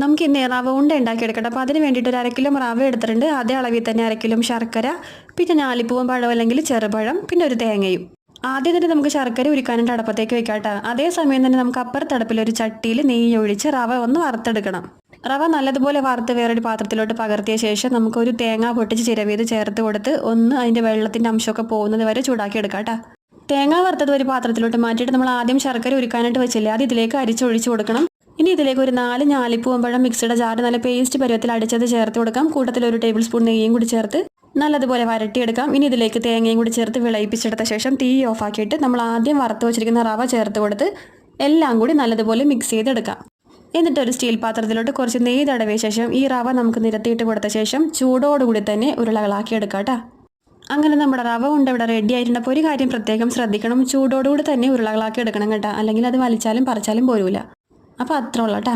നമുക്ക് ഇന്ന് റവ ഉണ്ട ഉണ്ടാക്കിയെടുക്കട്ടെ. അപ്പോൾ അതിന് വേണ്ടിയിട്ട് ഒരു 1/2 കിലോ റവ എടുത്തിട്ടുണ്ട്. അതേ അളവിൽ തന്നെ 1/2 കിലോ ശർക്കര, പിന്നെ ഞാലിപ്പൂവൻ പഴം അല്ലെങ്കിൽ ചെറുപഴം, പിന്നെ ഒരു തേങ്ങയും. ആദ്യം തന്നെ നമുക്ക് ശർക്കര ഉരുക്കാനായിട്ട് അടുപ്പത്തേക്ക് വെക്കാം കേട്ടോ. അതേസമയം തന്നെ നമുക്ക് അപ്പുറത്തടുപ്പിൽ ഒരു ചട്ടിയിൽ നെയ്യ് ഒഴിച്ച് റവ ഒന്ന് വറുത്തെടുക്കണം. റവ നല്ലതുപോലെ വറുത്ത് വേറൊരു പാത്രത്തിലോട്ട് പകർത്തിയ ശേഷം നമുക്കൊരു തേങ്ങ പൊട്ടിച്ച് ചിരവിയത് ചേർത്ത് കൊടുത്ത് ഒന്ന് അതിൻ്റെ വെള്ളത്തിൻ്റെ അംശമൊക്കെ പോകുന്നത് വരെ ചൂടാക്കി എടുക്കാം കേട്ടോ. തേങ്ങ വറുത്തത് ഒരു പാത്രത്തിലോട്ട് മാറ്റിയിട്ട് നമ്മൾ ആദ്യം ശർക്കര ഉരുക്കാനായിട്ട് വെച്ചില്ലേ, അത് ഇതിലേക്ക് അരിച്ചൊഴിച്ച് കൊടുക്കണം. ഇനി ഇതിലേക്ക് ഒരു 4 ഞാലിപ്പൂവൻ മിക്സിയുടെ ജാറ് നല്ല പേസ്റ്റ് പരുവത്തിൽ അടിച്ചത് ചേർത്ത് കൊടുക്കാം. കൂട്ടത്തിൽ 1 ടേബിൾ സ്പൂൺ നെയ്യും കൂടി ചേർത്ത് നല്ലതുപോലെ വരട്ടിയെടുക്കാം. ഇനി ഇതിലേക്ക് തേങ്ങയും കൂടി ചേർത്ത് വിളയിപ്പിച്ചെടുത്ത ശേഷം തീ ഓഫാക്കിയിട്ട് നമ്മൾ ആദ്യം വറുത്ത് വെച്ചിരിക്കുന്ന റവ ചേർത്ത് കൊടുത്ത് എല്ലാം കൂടി നല്ലതുപോലെ മിക്സ് ചെയ്തെടുക്കാം. എന്നിട്ട് ഒരു സ്റ്റീൽ പാത്രത്തിലോട്ട് കുറച്ച് നെയ്യ് തടവിയ ശേഷം ഈ റവ നമുക്ക് നിരത്തിയിട്ട് കൊടുത്ത ശേഷം ചൂടോടുകൂടി തന്നെ ഉരുളകളാക്കി എടുക്കാം കേട്ടോ. അങ്ങനെ നമ്മുടെ റവ ഉണ്ട് ഇവിടെ റെഡി ആയിട്ടുണ്ട്. അപ്പോൾ ഒരു കാര്യം പ്രത്യേകം ശ്രദ്ധിക്കണം, ചൂടോടുകൂടി തന്നെ ഉരുളകളാക്കി എടുക്കണം കേട്ടോ, അല്ലെങ്കിൽ അത് വലിച്ചാലും പറിച്ചാലും പോരൂല. അപ്പോൾ അത്ര ഉള്ളൂ കേട്ടോ.